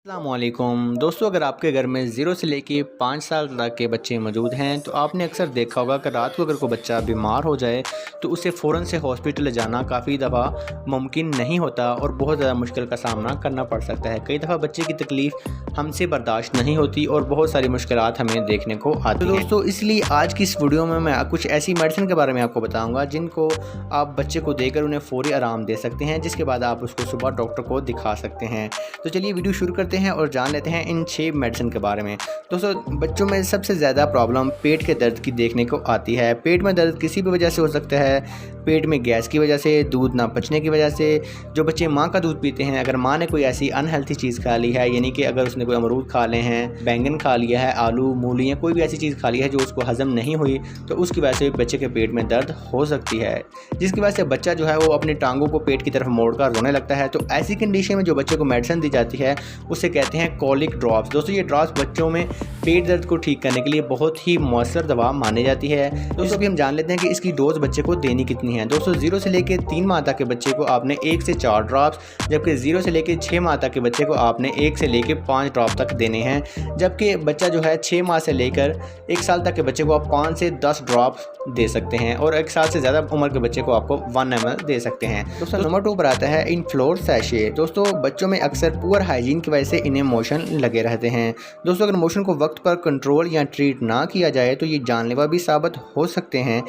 अस्सलामुअलैकुम दोस्तों, अगर आपके घर में 0 से लेके 5 साल तक के बच्चे मौजूद हैं तो आपने अक्सर देखा होगा कि रात को अगर कोई बच्चा बीमार हो जाए तो उसे फ़ौरन से हॉस्पिटल ले जाना काफ़ी दफ़ा मुमकिन नहीं होता और बहुत ज़्यादा मुश्किल का सामना करना पड़ सकता है। कई दफ़ा बच्चे की तकलीफ़ हमसे बर्दाश्त नहीं होती और बहुत सारी मुश्किलात हमें देखने को आती हैं। दोस्तों, इसलिए आज की इस वीडियो में मैं कुछ ऐसी मेडिसिन के बारे में आपको बताऊँगा जिनको आप बच्चे को देकर उन्हें फ़ौरी आराम दे सकते हैं, जिसके बाद आप उसको सुबह डॉक्टर को दिखा सकते हैं। तो चलिए वीडियो शुरू करते हैं और जान लेते हैं इन 6 मेडिसिन के बारे में। दोस्तों, बच्चों में सबसे ज़्यादा प्रॉब्लम पेट के दर्द की देखने को आती है। पेट में दर्द किसी भी वजह से हो सकता है, पेट में गैस की वजह से, दूध ना पचने की वजह से। जो बच्चे माँ का दूध पीते हैं, अगर माँ ने कोई ऐसी अनहेल्थी चीज़ खा ली है, यानी कि अगर उसने कोई अमरूद खा ले हैं, बैंगन खा लिया है, आलू मूली या कोई भी ऐसी चीज़ खा ली है जो उसको हज़म नहीं हुई, तो उसकी वजह से बच्चे के पेट में दर्द हो सकती है, जिसकी वजह से बच्चा जो है वो अपनी टांगों को पेट की तरफ मोड़कर रोने लगता है। तो ऐसी कंडीशन में जो बच्चे को मेडिसिन दी जाती है उसे कहते हैं कॉलिक ड्रॉप्स। दोस्तों, ये ड्रॉप्स बच्चों में पेट दर्द को ठीक करने के लिए बहुत ही मौसर दवा मानी जाती है। दोस्तों, अभी हम जान लेते हैं कि इसकी डोज बच्चे को देनी कितनी है। दोस्तों, 0 से लेकर 3 माह तक के बच्चे को आपने 1 से 4 ड्रॉप्स, जबकि 0 से लेकर 6 माह तक के बच्चे को आपने 1 से लेकर 5 ड्रॉप तक देने हैं। जबकि बच्चा जो है 6 माह से लेकर 1 साल तक के बच्चे को आप 5 से 10 ड्रॉप्स दे सकते हैं और 1 साल से ज़्यादा उम्र के बच्चे को आपको 1 ml दे सकते हैं। दोस्तों, नंबर 2 पर आता है इनफ्लोर सैशे। दोस्तों, बच्चों में अक्सर पुअर हाइजीन की वजह से इन्हें मोशन लगे रहते हैं। दोस्तों, अगर मोशन को वक्त पर कंट्रोल या ट्रीट ना किया जाए तो ये जानलेवा भी साबित हो सकते हैं।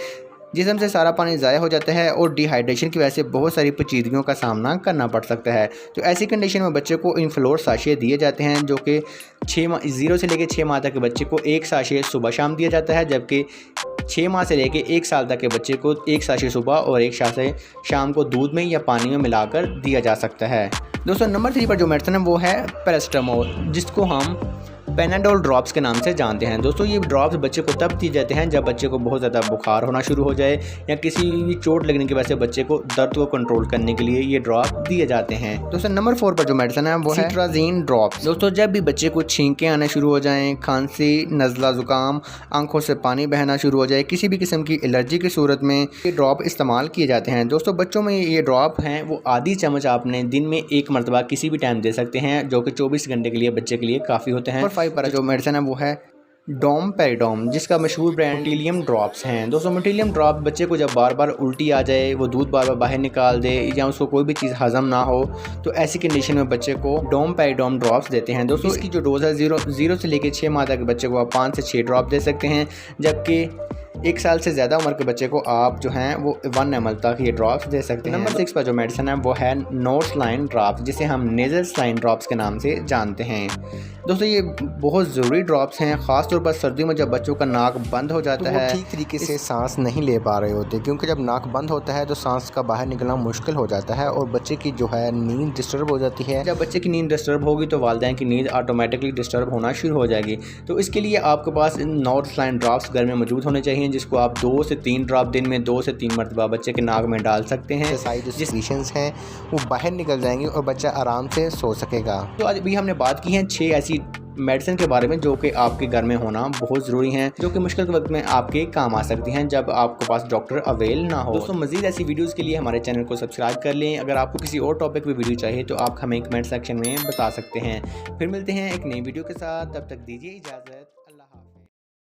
जिस्म से सारा पानी ज़ाया हो जाता है और डिहाइड्रेशन की वजह से बहुत सारी पेचीदगियों का सामना करना पड़ सकता है। तो ऐसी कंडीशन में बच्चे को इनफ्लोर साशे दिए जाते हैं, जो कि 0 से लेकर 6 माह तक के बच्चे को 1 साशे सुबह शाम दिया जाता है, जबकि 6 माह से लेकर 1 साल तक के बच्चे को 1 साशे सुबह और 1 साशे शाम को दूध में या पानी में मिलाकर दिया जा सकता है। दोस्तों, नंबर 3 पर जो मेडिसिन है वो है पैरास्टामोल, जिसको हम पेनाडोल ड्रॉप्स के नाम से जानते हैं। दोस्तों, ये ड्रॉप्स बच्चे को तब दिए जाते हैं जब बच्चे को बहुत ज़्यादा बुखार होना शुरू हो जाए या किसी भी चोट लगने की वजह से बच्चे को दर्द को कंट्रोल करने के लिए ये ड्रॉप दिए जाते हैं। दोस्तों, नंबर 4 पर जो मेडिसिन है वो है सिट्राजीन ड्रॉप्स। दोस्तों, जब भी बच्चे को छींकें आने शुरू हो जाएं, खांसी, नज़ला, ज़ुकाम, आंखों से पानी बहना शुरू हो जाए, किसी भी किस्म की एलर्जी की सूरत में ये ड्रॉप इस्तेमाल किए जाते हैं। दोस्तों, बच्चों में ये ड्रॉप हैं वो आधी चम्मच आपने दिन में 1 मरतबा किसी भी टाइम दे सकते हैं, जो कि 24 घंटे के लिए बच्चे के लिए काफ़ी होते हैं। नंबर 5 पर जो मेडिसिन है वो है डोमपेरिडोम, जिसका मशहूर ब्रांड मोटिलियम ड्रॉप्स हैं। दोस्तों, मोटिलियम ड्रॉप बच्चे को जब बार बार उल्टी आ जाए, वो दूध बार बार बाहर निकाल दे या उसको कोई भी चीज़ हजम ना हो, तो ऐसी कंडीशन में बच्चे को डोमपेरिडोम ड्रॉप्स देते हैं। दोस्तों, इसकी जो डोज है 0 से लेकर 6 माह तक बच्चे को आप 5 से 6 ड्रॉप दे सकते हैं, जबकि 1 साल से ज़्यादा उम्र के बच्चे को आप जो हैं वो 1 ml तक ये ड्रॉप्स दे सकते हैं। नंबर 6 पर जो मेडिसिन है वो है नोट स्लाइन ड्रॉप्स, जिसे हम नेज़ल स्लाइन ड्रॉप्स के नाम से जानते हैं। दोस्तों, ये बहुत ज़रूरी ड्रॉप्स हैं, ख़ासतौर पर सर्दियों में जब बच्चों का नाक बंद हो जाता है, ठीक तरीके से सांस नहीं ले पा रहे होते, क्योंकि जब नाक बंद होता है तो सांस का बाहर निकलना मुश्किल हो जाता है और बच्चे की जो है नींद डिस्टर्ब हो जाती है। जब बच्चे की नींद डिस्टर्ब होगी तो वालिदैन की नींद ऑटोमेटिकली डिस्टर्ब होना शुरू हो जाएगी। तो इसके लिए आपके पास नोट स्लाइन ड्रॉप्स घर में मौजूद होने चाहिए, जिसको आप 2 से 3 ड्रॉप दिन में 2 से 3 मरतबा बच्चे के नाक में डाल सकते हैं। साइड सिक्रीशंस हैं वो बाहर निकल जाएंगी और बच्चा आराम से सो सकेगा। तो आज भी हमने बात की है 6 ऐसी मेडिसिन के बारे में जो कि आपके घर में होना बहुत ज़रूरी हैं, जो कि मुश्किल के वक्त में आपके काम आ सकती हैं जब आपके पास डॉक्टर अवेल ना हो। दोस्तों, मज़ीद ऐसी वीडियोस के लिए हमारे चैनल को सब्सक्राइब कर लें। अगर आपको किसी और टॉपिक पे वीडियो चाहिए तो आप हमें कमेंट सेक्शन में बता सकते हैं। फिर मिलते हैं एक नई वीडियो के साथ, तब तक दीजिए इजाज़त।